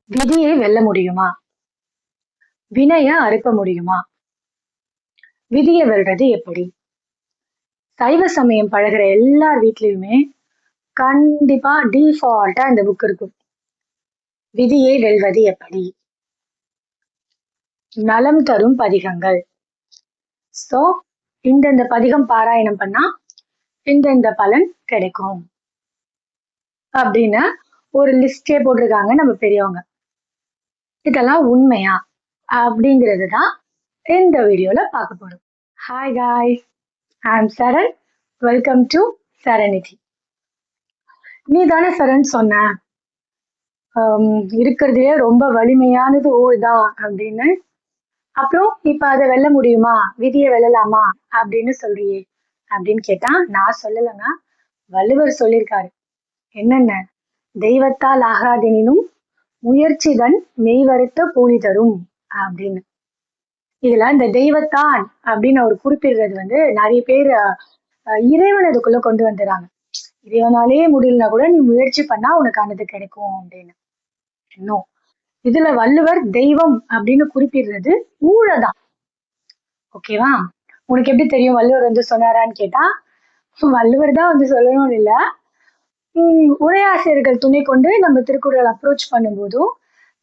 விதியை வெல்ல முடியுமா? வினைய அறுக்க முடியுமா? விதியை வெல்றது எப்படி? சைவ சமயம் பழகுற எல்லார் வீட்லயுமே கண்டிப்பா டிஃபால்ட்டா இந்த புக் இருக்கும். விதியை வெல்வது எப்படி? நலம் தரும் பதிகங்கள். சோ இந்த பதிகம் பாராயணம் பண்ணா இந்த பலன் கிடைக்கும் அப்படின்னு ஒரு லிஸ்டே போட்டிருக்காங்க நம்ம பெரியவங்க. இதெல்லாம் உண்மையா அப்படிங்கிறது தான் இந்த வீடியோல பார்க்க போறோம். Hi guys, I am Saran. Welcome to Saranithi. நீ தானே சரண் சொன்ன இருக்கிறதுலே ரொம்ப வலிமையானது ஓல் தான் அப்படின்னு. அப்புறம் இப்ப அதை வெல்ல முடியுமா, விதியை வெல்லலாமா அப்படின்னு சொல்றியே அப்படின்னு கேட்டா, நான் சொல்லலைங்க, வள்ளுவர் சொல்லியிருக்காரு. என்னென்ன? தெய்வத்தால் ஆகாதெனினும் முயற்சிதன் மெய்வருத்த கூலி தரும் அப்படின்னு. இதுல இந்த தெய்வத்தான் அப்படின்னு அவர் குறிப்பிடுறது நிறைய பேர் இறைவன் அதுக்குள்ள கொண்டு வந்துடுறாங்க. இறைவனாலே முடியலனா கூட நீ முயற்சி பண்ணா உனக்கானது கிடைக்கும் அப்படின்னு. இன்னும் இதுல வள்ளுவர் தெய்வம் அப்படின்னு குறிப்பிடுறது ஊழதான். ஓகேவா? உனக்கு எப்படி தெரியும் வள்ளுவர் சொன்னாரான்னு கேட்டா, வள்ளுவர் தான் சொல்லணும்னு இல்ல, உரையாசிரியர்கள் துணை கொண்டு நம்ம திருக்குறள் அப்ரோச் பண்ணும்போதும்,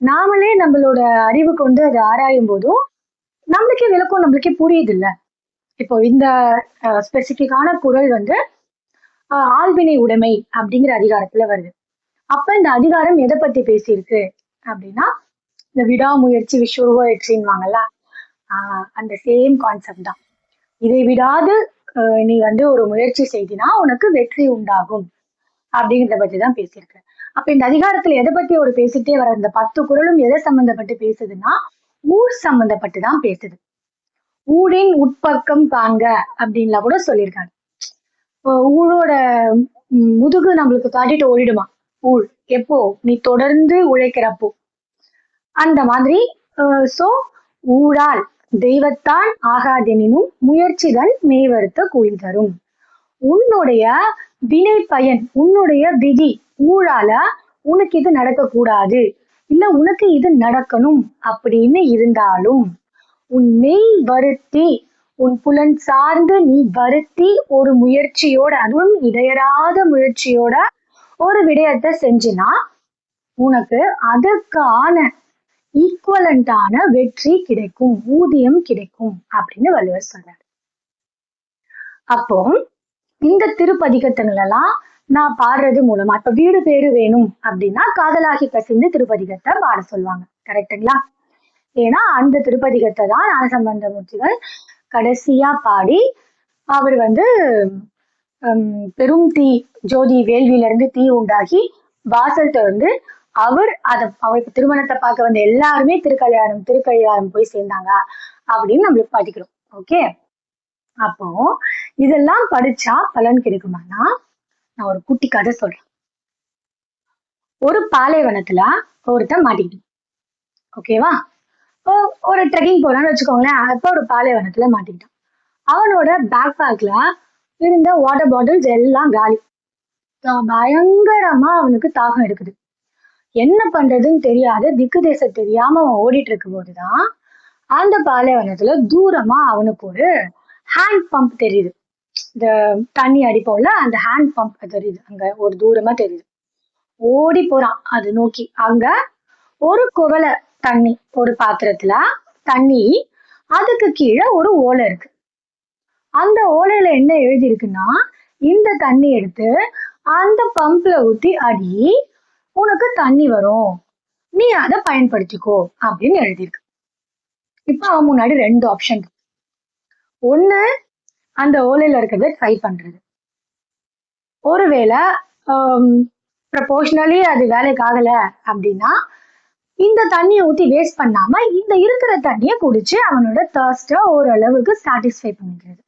நாமளே நம்மளோட அறிவு கொண்டு அதை ஆராயும் போதும் நம்மளுக்கே விளக்கம் நம்மளுக்கே புரியுது இல்ல. இப்போ இந்த ஸ்பெசிபிக்கான குறள் ஆள்வினை உடைமை அப்படிங்கிற அதிகாரத்துல வருது. அப்ப இந்த அதிகாரம் எதை பத்தி பேசியிருக்கு அப்படின்னா, இந்த விடாமுயற்சி விஸ்வரூப வெற்றின்வாங்கல்ல, அந்த சேம் கான்செப்ட் தான். இதை விடாது நீ ஒரு முயற்சி செய்தினா உனக்கு வெற்றி உண்டாகும் அப்படிங்கிறத பத்தி தான் பேசியிருக்கு. அப்ப இந்த அதிகாரத்துல எதை பத்தி ஒரு பேசிட்டே வர இந்த 10 குறளும் எதை சம்பந்தப்பட்டு பேசுதுன்னா, ஊர் சம்பந்தப்பட்டு தான் பேசுது. ஊழின் உட்பக்கம் காண்க அப்படின்லாம் கூட சொல்லியிருக்காங்க. ஊழோட முதுகு நம்மளுக்கு காட்டிட்டு ஓடிடுமா ஊழ், எப்போ நீ தொடர்ந்து உழைக்கிறப்போ. அந்த மாதிரி சோ ஊழால் தெய்வத்தான் ஆகாதெனினும் முயற்சிகள் மெய்வருத்த கூலி தரும். உன்னுடைய வினை பயன், உன்னுடைய விதி ஊழால உனக்கு இது நடக்கக்கூடாது, இல்ல உனக்கு இது நடக்கணும் அப்படின்னு இருந்தாலும் உன் மெய் வருத்தி, உன் புலன் சார்ந்து நீ வருத்தி ஒரு முயற்சியோட, அதுவும் இடையறாத முயற்சியோட ஒரு விடயத்தை செஞ்சினா உனக்கு அதற்கான ஈக்குவலண்டான வெற்றி கிடைக்கும், ஊதியம் கிடைக்கும் அப்படின்னு வள்ளுவர் சொல்றாரு. அப்போ இந்த திருப்பதிகத்துங்கள் எல்லாம் நான் பாடுறது மூலமா, இப்ப வீடு பேரு வேணும் அப்படின்னா காதலாகி கசிந்து திருப்பதிகத்தை பாட சொல்லுவாங்க. கரெக்டுங்களா? ஏன்னா அந்த திருப்பதிகத்தை தான் ஞானசம்பந்த மூர்த்திகள் கடைசியா பாடி அவர் பெரும் தீ ஜோதி வேள்வியில இருந்து தீ உண்டாகி வாசல் திறந்து அவருக்கு திருமணத்தை பார்க்க வந்த எல்லாருமே திருக்கல்யாணம் போய் சேர்ந்தாங்க அப்படின்னு நம்மளுக்கு படிக்கிறோம். ஓகே, அப்போ இதெல்லாம் படிச்சா பலன் கிடைக்குமானா, நான் ஒரு குட்டி கதை சொல்றேன். ஒரு பாலைவனத்துல ஒருத்தன் மாட்டிக்கிட்டு, ஓகேவா, ஒரு ட்ரெக்கிங் போறான்னு வச்சுக்கோங்களேன். அப்ப ஒரு பாலைவனத்துல மாட்டிக்கிட்டான். அவனோட பேக் பேக்ல இருந்த வாட்டர் பாட்டில்ஸ் எல்லாம் காலி. பயங்கரமா அவனுக்கு தாகம் எடுக்குது. என்ன பண்றதுன்னு தெரியாத திக்கு தேசம் தெரியாம அவன் ஓடிட்டு இருக்கும் போதுதான் அந்த பாலைவனத்துல தூரமா அவனுக்கு ஒரு ஹேண்ட் பம்ப் தெரியுது. இந்த தண்ணி அடிப்போம்ல, அந்த ஹேண்ட் பம்ப் தெரியுது, அங்க ஒரு தூரமா தெரியுது. ஓடி போறான் அது நோக்கி. அங்க ஒரு குவளை தண்ணி, ஒரு பாத்திரத்துல தண்ணி, அதுக்கு கீழே ஒரு ஓலை இருக்கு. அந்த ஓலையில என்ன எழுதி இருக்குன்னா, இந்த தண்ணி எடுத்து அந்த பம்ப்ல ஊத்தி அடி, உனக்கு தண்ணி வரும், நீ அதை பயன்படுத்திக்கோ அப்படின்னு எழுதியிருக்கு. இப்ப அவன் முன்னாடி 2 ஆப்ஷன். ஒண்ணு, அந்த ஓலையில இருக்கிறத ட்ரை பண்றது. ஒருவேளை ப்ரொபோஷனலி அது வேலைக்கு ஆகல அப்படின்னா, இந்த தண்ணியை ஊத்தி வேஸ்ட் பண்ணாம இந்த இருக்கிற தண்ணியை குடிச்சு அவனோட தர்ஸ்ட ஓரளவுக்கு சாட்டிஸ்ஃபை பண்ணிக்கிறது.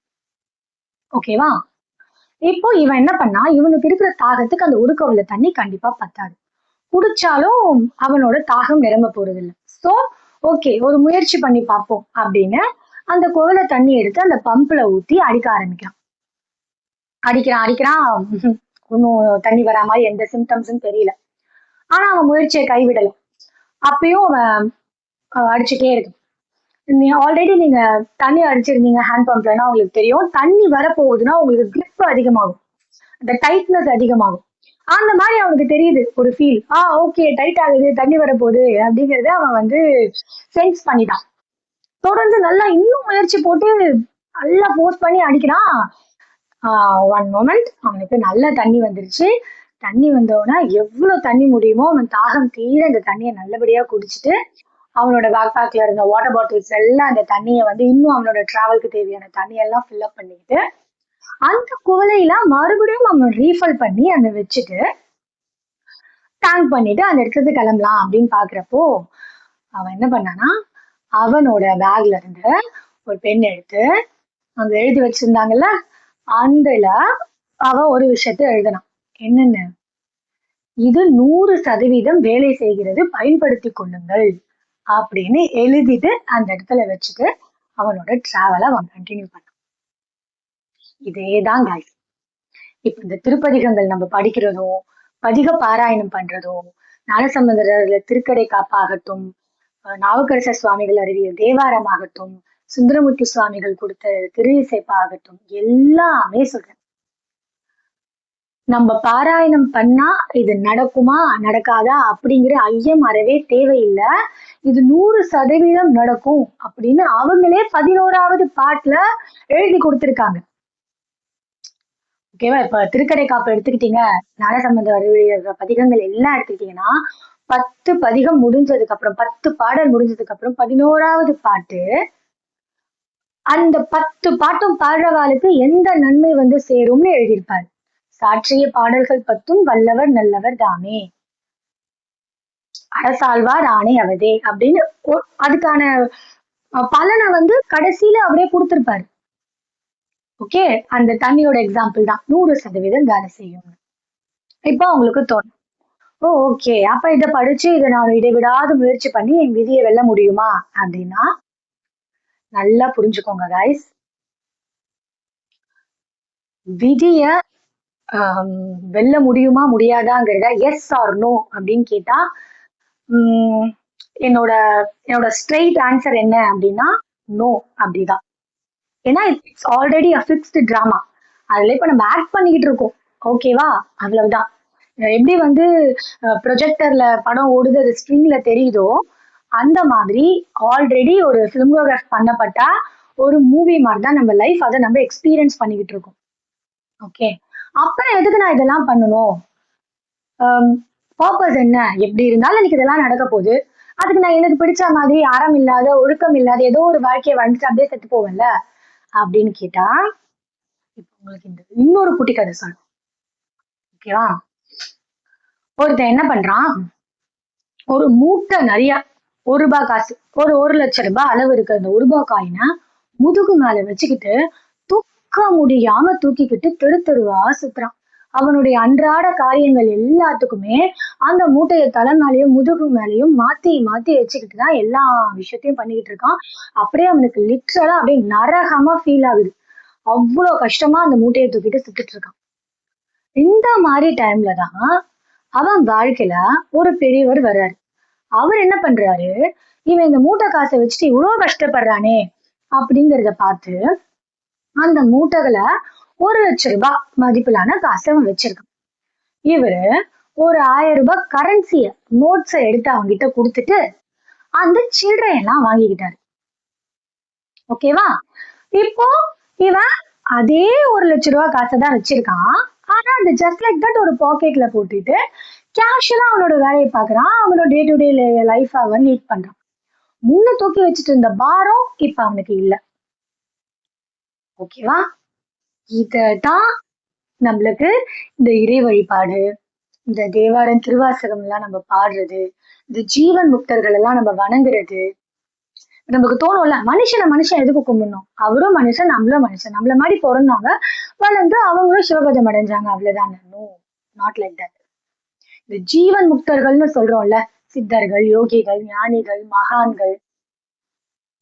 ஓகேவா? இப்போ இவன் என்ன பண்ணா, இவனுக்கு இருக்கிற தாகத்துக்கு அந்த ஒரு குவளை தண்ணி கண்டிப்பா பத்தாது. குடிச்சாலும் அவனோட தாகம் நிரம்ப போறது இல்லை. சோ ஓகே, ஒரு முயற்சி பண்ணி பார்ப்போம் அப்படின்னு அந்த குவளை தண்ணி எடுத்து அந்த பம்ப்ல ஊத்தி அடிக்க ஆரம்பிக்கிறான். அடிக்கிறான். ஒன்னும் தண்ணி வரா மாதிரி எந்த சிம்டம்ஸும் தெரியல. ஆனா அவன் முயற்சியை கைவிடல. அப்பயும் அவன் அடிச்சுட்டே இருக்கு. ஆல்ரெடி நீங்க தண்ணி அடிச்சிருந்தீங்க ஹேண்ட் பம்ப்லன்னா உங்களுக்கு தெரியும், தண்ணி வரப்போகுதுன்னா உங்களுக்கு கிரிப் அதிகமாகும், அந்த டைட்னஸ் அதிகமாகும். அந்த மாதிரி அவனுக்கு தெரியுது ஒரு ஃபீல், ஓகே டைட் ஆகுது தண்ணி வரப்போகுது அப்படிங்கறத அவன் வந்து சென்ஸ் பண்ணிட்டான். தொடர்ந்து நல்லா இன்னும் முயற்சி போட்டு நல்லா போஸ்ட் பண்ணி அடிக்கிறான். ஒன் மொமெண்ட் அவனுக்கு நல்ல தண்ணி வந்துருச்சு. தண்ணி வந்தோடனே எவ்வளவு தண்ணி முடியுமோ அவன் தாகம் தீர அந்த தண்ணியை நல்லபடியா குடிச்சிட்டு அவனோட பேக் பேக்ல இருந்த வாட்டர் பாட்டில்ஸ் எல்லாம் அந்த தண்ணியை வந்து இன்னும் அவனோட டிராவலுக்கு தேவையான தண்ணியெல்லாம் ஃபில்அப் பண்ணிட்டு அந்த குவளையில மறுபடியும் அவன் ரீஃபில் பண்ணி அந்த வச்சுட்டு டேங்க் பண்ணிட்டு அந்த இடத்துல கிளம்பலாம் அப்படின்னு பாக்குறப்போ அவன் என்ன பண்ணானா, அவனோட பேக்ல இருந்து ஒரு பெண் எடுத்து அங்க எழுதி வச்சிருந்தாங்கல்ல, அந்தல அவன் ஒரு விஷயத்த எழுதினான். என்னன்னு, இது 100% வேலை செய்கிறது, பயன்படுத்தி கொள்ளுங்கள் அப்படின்னு எழுதிட்டு அந்த இடத்துல வச்சுட்டு அவனோட டிராவலை அவன் கண்டினியூ பண்ணான். இதேதான் guys. இப்ப இந்த திருப்பதிகங்கள் நம்ம படிக்கிறதும் பதிக பாராயணம் பண்றதும் ஞானசம்பந்தர் திருக்கடை காப்பாகட்டும், நாவுக்கரசர் சுவாமிகள் அருவிய தேவாரம் ஆகட்டும், சுந்தரமூர்த்தி சுவாமிகள் கொடுத்த திரு இசைப்பாகட்டும், எல்லாமே சொல்றேன். நம்ம பாராயணம் பண்ணா இது நடக்குமா நடக்காதா அப்படிங்கிற ஐயம் அறவே தேவையில்லை. இது 100% நடக்கும் அப்படின்னு அவங்களே 11வது பாட்டுல எழுதி கொடுத்திருக்காங்க. ஓகேவா? இப்ப திருக்கடை காப்பு எடுத்துக்கிட்டீங்க, ஞானசம்பந்த அருளிய பதிகங்கள் எல்லாம் எடுத்துக்கிட்டீங்கன்னா 10 பதிகம் முடிஞ்சதுக்கு அப்புறம் 10 பாடல் முடிஞ்சதுக்கு அப்புறம் 11வது பாட்டு, அந்த 10 பாட்டும் பாடுறவாளுக்கு எந்த நன்மை வந்து சேரும்னு எழுதியிருப்பாரு. சாற்றிய பாடல்கள் 10ம் வல்லவர் நல்லவர் தாமே, அரசாழ்வார் ஆணை அவதே அப்படின்னு அதுக்கான பலனை வந்து கடைசியில அவரே கொடுத்திருப்பாரு. ஓகே, அந்த தண்ணியோட எக்ஸாம்பிள் தான் 100% வேலை செய்யும். இப்போ உங்களுக்கு தோணும், ஓகே அப்ப இதை படிச்சு இதை நான் இடைவிடாத முயற்சி பண்ணி என் விதியை வெல்ல முடியுமா அப்படின்னா, நல்லா புரிஞ்சுக்கோங்க guys. விதிய வெல்ல முடியுமா முடியாதாங்கிறத எஸ் ஆர் நோ அப்படின்னு கேட்டா என்னோட ஸ்ட்ரெயிட் ஆன்சர் என்ன அப்படின்னா நோ அப்படிதான். ஏன்னா it's already a fixed drama, அதுல இப்ப நம்ம ஆக்ட் பண்ணிக்கிட்டு இருக்கோம். ஓகேவா? அவ்வளவுதான். எப்படி வந்து ப்ரொஜெக்டர்ல படம் ஓடுது அது ஸ்க்ரீன்ல தெரியுதோ, அந்த மாதிரி ஆல்ரெடி ஒரு பிலிமோகிராஃப் பண்ணப்பட்ட ஒரு மூவி மாதிரி தான் நம்ம லைஃப், அதை நம்ம எக்ஸ்பீரியன்ஸ் பண்ணிக்கிட்டு இருக்கோம். ஓகே, அப்ப எதுக்கு நான் இதெல்லாம் பண்ணணும்? பர்பஸ் என்ன? எப்படி இருந்தாலும் எனக்கு இதெல்லாம் நடக்க போகுது, அதுக்கு நான் எனக்கு பிடிச்ச மாதிரி அறம் இல்லாத ஒழுக்கம் இல்லாத ஏதோ ஒரு வாழ்க்கையை வந்துட்டு அப்படியே செத்து போவேன்ல அப்படின்னு கேட்டா, இப்ப உங்களுக்கு இந்த இன்னொரு குட்டி கதை சொல்லணும். ஓகேவா? ஒருத்தன் என்ன பண்றான், ஒரு மூட்டை நிறைய ₹1 காசு, ஒரு 1,00,000 அளவு இருக்க அந்த ₹1 காயினை முதுகு மேல வச்சுக்கிட்டு தூக்க முடியாம தூக்கிக்கிட்டு தெரு தெருவா சுத்துறான். அவனுடைய அன்றாட காரியங்கள் எல்லாத்துக்குமே அந்த மூட்டைய தலை மேலேயும் முதுகு மேலேயும் மாத்தி மாத்தி வச்சுக்கிட்டு தான் எல்லா விஷயத்தையும் பண்ணிக்கிட்டு இருக்கான். அப்படியே அவனுக்கு லிட்ரலா அப்படியே நரகமா ஃபீல் ஆகுது. அவ்வளவு கஷ்டமா அந்த மூட்டையை தூக்கிட்டு சுத்திட்டு இருக்கான். இந்த மாதிரி டைம்ல தான் அவன் வாழ்க்கையில ஒரு பெரியவர் வர்றாரு. அவர் என்ன பண்றாரு, இவன் இந்த மூட்டை காசை வச்சுட்டு இவ்வளவு கஷ்டப்படுறானே அப்படிங்கறத பார்த்து அந்த மூட்டைகளை ₹1,00,000 மதிப்பிலான காசை அவன் வச்சிருக்கான். இவரு ஒரு ₹1000 கரன்சிய நோட்ஸை எடுத்து அவங்க கிட்ட கொடுத்துட்டு அந்த சில்லறையெல்லாம் வாங்கிக்கிட்டாரு. ஓகேவா? இப்போ இவன் அதே ₹1,00,000 காசை தான் வச்சிருக்கான். ஆனா அந்த ஜஸ்ட் லைக் தட் ஒரு பாக்கெட்ல போட்டுட்டு கேஷுவலா அவனோட வேலையை பாக்குறான். அவனோட டே டு டே லைஃப் அவன் லீட் பண்றான். முன்ன தூக்கி வச்சுட்டு இருந்த பாரம் இப்ப அவனுக்கு இல்ல. ஓகேவா? இததான் நம்மளுக்கு இந்த இறை வழிபாடு, இந்த தேவாரம் திருவாசகம் எல்லாம் நம்ம பாடுறது, இந்த ஜீவன் முக்தர்கள் எல்லாம் நம்ம வணங்குறது, நமக்கு தோணும்ல, மனுஷன் எதுக்கு கும்பிடணும், அவரும் மனுஷன் நம்மளும் மனுஷன், நம்மள மாதிரி பிறந்தாங்க வளர்ந்து அவங்களும் சிவபதம் அடைஞ்சாங்க, அவ்வளவுதான். No, not like that. இந்த ஜீவன் முக்தர்கள்னு சொல்றோம்ல, சித்தர்கள், யோகிகள், ஞானிகள், மகான்கள்,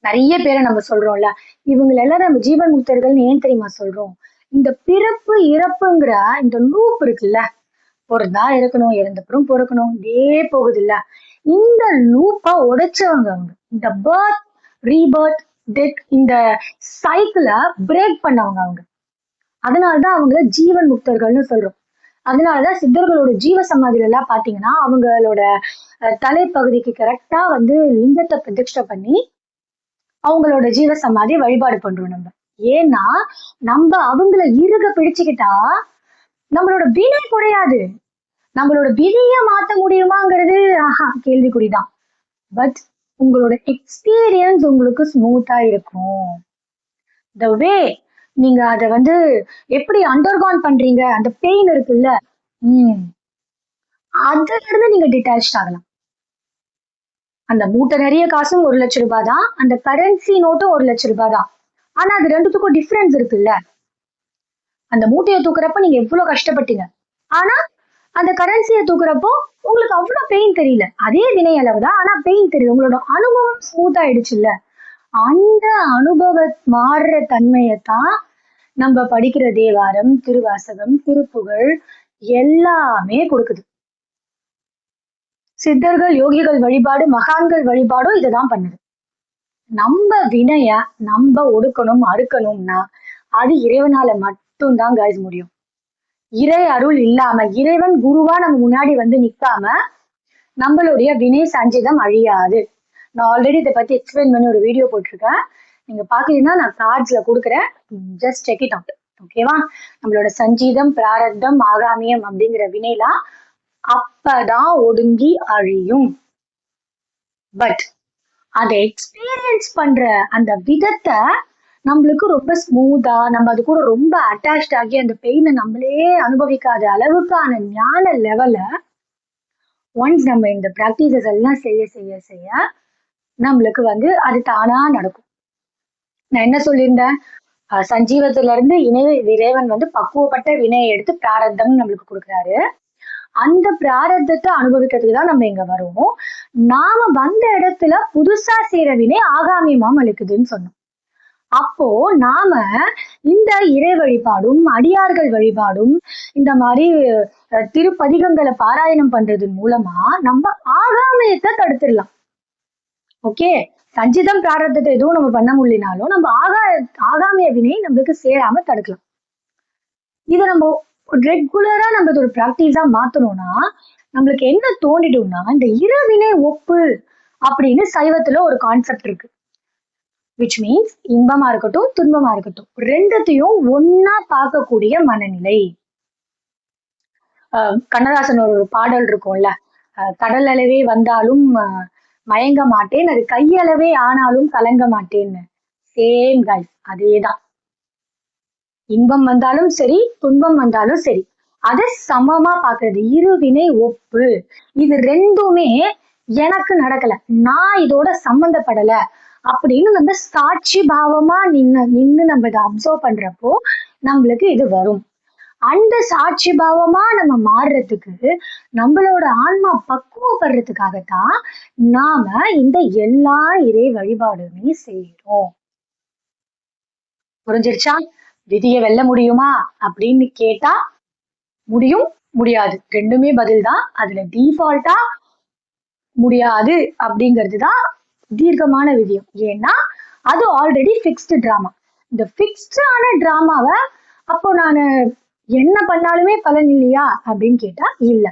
நிறைய பேரை நம்ம சொல்றோம்ல, இவங்க எல்லாரும் நம்ம ஜீவன் முக்தர்கள்னு ஏன் தெரியுமா சொல்றோம்? இந்த பிறப்பு இறப்புங்கிற இந்த லூப் இருக்குல்ல, பிறந்தா இருக்கணும், இறந்தப்புறம் பிறக்கணும், இதே போகுது இல்ல, இந்த லூப்பை உடைச்சவங்க அவங்க. இந்த பர்த் ரீபர்த் டெத் இந்த சைக்கிளை பிரேக் பண்ணவங்க அவங்க. அதனாலதான் அவங்கள ஜீவன் முக்தர்கள்னு சொல்றோம். அதனாலதான் சித்தர்களோட ஜீவ சமாதியில எல்லாம் பாத்தீங்கன்னா அவங்களோட தலைப்பகுதிக்கு கரெக்டா லிங்கத்தை பிரதிஷ்டை பண்ணி அவங்களோட ஜீவ சமாதி வழிபாடு பண்றோம் நம்ம. ஏன்னா நம்ம அவங்கள இறுக பிடிச்சுக்கிட்டா நம்மளோட வினை குறையாது. நம்மளோட விதிய மாத்த முடியுமாங்கிறது கேள்விக்குறிதான். பட் உங்களோட எக்ஸ்பீரியன்ஸ் உங்களுக்கு ஸ்மூத்தா இருக்கும். த வே நீங்க அதை எப்படி அண்டர்கான் பண்றீங்க, அந்த பெயின் இருக்குல்ல, அதுல இருந்து நீங்க டிட்டாச் ஆகலாம். அந்த மூட்டை நிறைய காசும் 1 லட்சம் ரூபாய் தான், அந்த கரன்சி நோட்டும் 1 லட்சம் ரூபாய் தான். ஆனா அது ரெண்டுத்துக்கும் டிஃபரன்ஸ் இருக்குல்ல. அந்த மூட்டையை தூக்குறப்ப நீங்க எவ்வளவு கஷ்டப்பட்டீங்க, ஆனா அந்த கரன்சியை தூக்குறப்போ உங்களுக்கு அவ்வளவு பெயின் தெரியல. அதே வினை அளவு தான், ஆனா பெயின் தெரியுது. உங்களோட அனுபவம் ஸ்மூத் ஆயிடுச்சுல்ல. அந்த அனுபவ மாறுற தன்மையத்தான் நம்ம படிக்கிற தேவாரம், திருவாசகம், திருப்புகழ் எல்லாமே கொடுக்குது. சித்தர்கள், யோகிகள் வழிபாடு, மகான்கள் வழிபாடும் இதைதான் பண்ணுது. நம்ம வினைய நம்ம ஒடுக்கணும், அறுக்கணும்னா அது இறைவனால மட்டும்தான் கைஸ் முடியும். இறை அருள் இல்லாம, இறைவன் குருவா நம்ம முன்னாடி நிக்காம நம்மளுடைய வினை சஞ்சிதம் அழியாது. நான் ஆல்ரெடி இதை பத்தி எக்ஸ்பிளைன் பண்ணி ஒரு வீடியோ போட்டிருக்கேன். நீங்க பாக்கலீங்கன்னா நான் கார்ட்ஸ்ல கொடுக்குறேன், ஜஸ்ட் செக் இட் அவுட். ஓகேவா? நம்மளோட சஞ்சீதம், பிராரத்தம், ஆகாமியம் அப்படிங்கிற வினைலாம் அப்பதான் ஒடுங்கி அழியும். பட் அதை எக்ஸ்பீரியன்ஸ் பண்ற அந்த விதத்தை நம்மளுக்கு ரொம்ப ஸ்மூத்தா, நம்ம அது கூட ரொம்ப அட்டாச்ட் ஆகி அந்த பெயினை நம்மளே அனுபவிக்காத அளவுக்கான ஞான லெவல ஒன்ஸ் நம்ம இந்த பிராக்டிசஸ் எல்லாம் செய்ய செய்ய செய்ய நம்மளுக்கு அது தானா நடக்கும். நான் என்ன சொல்லியிருந்தேன், சஞ்சீவத்துல இருந்து இறைவன் பக்குவப்பட்ட வினையை எடுத்து பிராரத்தம் நம்மளுக்கு கொடுக்குறாரு. அந்த பிராரத்தத்தை அனுபவிக்கிறதுக்கு தான் நம்ம இங்க வருவோம். நாம வந்த இடத்துல புதுசா செய்யற வினை ஆகாமியமாம் அளிக்குதுன்னு சொன்னோம். அப்போ நாம இந்த இறை வழிபாடும், அடியார்கள் வழிபாடும், இந்த மாதிரி திருப்பதிகங்களை பாராயணம் பண்றது மூலமா நம்ம ஆகாமியத்தை தடுத்துடலாம். ஓகே, சஞ்சிதம் பிராரத்தத்தை எதுவும் நம்ம பண்ண முடியலனாலும் நம்ம ஆகாமிய வினை நம்மளுக்கு சேராம தடுக்கலாம். இதை நம்ம ரெகுலரா நம்ம ஒரு பிராக்டிஸா மாத்தணும்னா நம்மளுக்கு என்ன தோணிடும்னா, இந்த இருவினை ஒப்பு அப்படின்னு சைவத்துல ஒரு கான்செப்ட் இருக்கு. விச் மீன்ஸ் இன்பமா இருக்கட்டும், துன்பமா இருக்கட்டும், ரெண்டுத்தையும் ஒன்னா பார்க்கக்கூடிய மனநிலை. கண்ணதாசன் ஒரு பாடல் இருக்கும்ல, கடல் அளவே வந்தாலும் மயங்க மாட்டேன், அது கையளவே ஆனாலும் கலங்க மாட்டேன்னு. சேம் கைஸ், அதேதான். இன்பம் வந்தாலும் சரி, துன்பம் வந்தாலும் சரி, அதை சமமா பாக்குறது. இருவினை ஒப்பு, இது ரெண்டுமே எனக்கு நடக்கல, நான் இதோட சம்பந்தப்படல அப்படின்னு நம்ம சாட்சி பாவமா நின்னு நம்ம இதை அப்சர்வ் பண்றப்போ நம்மளுக்கு இது வரும். அந்த சாட்சி பாவமா நம்ம மாறுறதுக்கு, நம்மளோட ஆன்மா பக்குவப்படுறதுக்காகத்தான் நாம இந்த எல்லா இறை வழிபாடுமே செய்யறோம். புரிஞ்சிருச்சா? விதியை வெல்ல முடியுமா அப்படின்னு கேட்டா முடியும், முடியாது, ரெண்டுமே பதில் தான். அதுல டிஃபால்ட்டா முடியாது அப்படிங்கிறதுதான் தீர்க்கமான விதியம். ஏன்னா அது ஆல்ரெடி ஃபிக்ஸ்டு டிராமா. இந்த ஃபிக்ஸ்டான டிராமாவை அப்போ நான் என்ன பண்ணாலுமே பலன் இல்லையா அப்படின்னு கேட்டா இல்ல,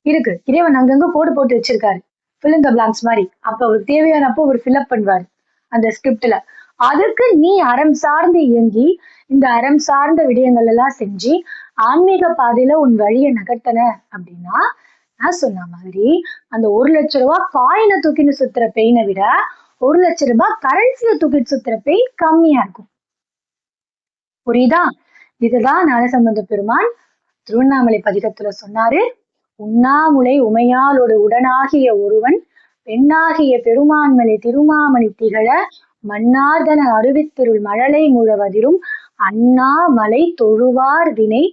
இருக்கு. இறைவன் அங்கங்க கோடு போட்டு வச்சிருக்காரு, fill in the blanks மாதிரி. அப்ப அவருக்கு தேவையானப்போ அவர் ஃபில்அப் பண்ணுவாரு அந்த ஸ்கிரிப்ட்ல. அதுக்கு நீ அறம் சார்ந்து இயங்கி இந்த அறம் சார்ந்த விடயங்கள் எல்லாம் செஞ்சு ஆன்மீக பாதையில உன் வழியை நகர்த்தன அப்படின்னா, நான் சொன்ன மாதிரி அந்த 1 லட்சம் ரூபாய் காயினை தூக்கின்னு சுத்துற பெயினை விட 1 லட்சம் ரூபாய் கரன்சியை தூக்கிட்டு சுத்துற பெயின் கம்மியா இருக்கும். புரியுதா? இதுதான் ஞானசம்பந்த பெருமான் திருவண்ணாமலை பதிகத்துல சொன்னாரு. உண்ணாமுலை உமையாலோடு உடனாகிய ஒருவன் பெண்ணாகிய பெருமான்மலை திருமாமணி திகழ மன்னார்தன அருவித்திருள் மழலை முழவதிரும் அண்ணா மலை தொழுவார் வினை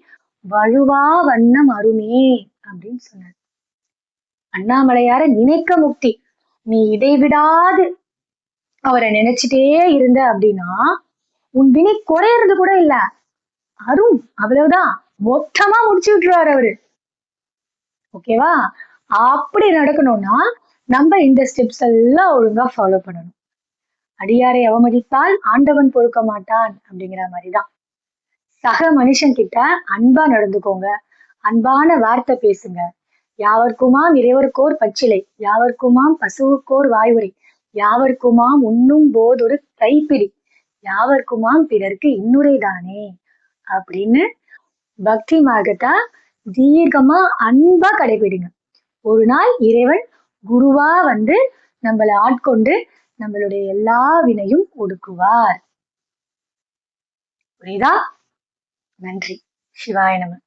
வழுவா வண்ணம் அருமே அப்படின்னு சொன்னார். அண்ணாமலையார நினைக்க முக்தி. நீ இடைவிடாது அவரை நினைச்சிட்டே இருந்த அப்படின்னா உன் வினை குறையறது கூட இல்ல, அரும், அவ்வளவுதான், மொத்தமா முடிச்சு விட்டுருவாரு அவரு. ஓகேவா? அப்படி நடக்கணும்னா நம்ம இந்த ஸ்டெப்ஸ் எல்லாம் ஒழுங்கா ஃபாலோ பண்ணணும். அடியாரை அவமதித்தால் ஆண்டவன் பொறுக்க மாட்டான் அப்படிங்கிற மாதிரிதான். சக மனுஷன் கிட்ட அன்பா நடந்துக்கோங்க, அன்பான வார்த்தை பேசுங்க. யாவர்க்குமாம் இறைவர்க்கோர் பச்சிலை, யாவர்க்குமாம் பசுவுக்கோர் வாயுரை, யாவர்க்குமாம் உண்ணும் போதொரு கைப்பிடி, யாவர்க்குமாம் பிறர்க்கு இன்னுரைதானே அப்படின்னு பக்தி மார்க்கத்தை தீர்க்கமா அன்பா கடைபிடிங்க. ஒரு நாள் இறைவன் குருவா வந்து நம்மளை ஆட்கொண்டு நம்மளுடைய எல்லா வினையும் ஒடுக்குவார். புரியுதா? நன்றி. சிவாய நம.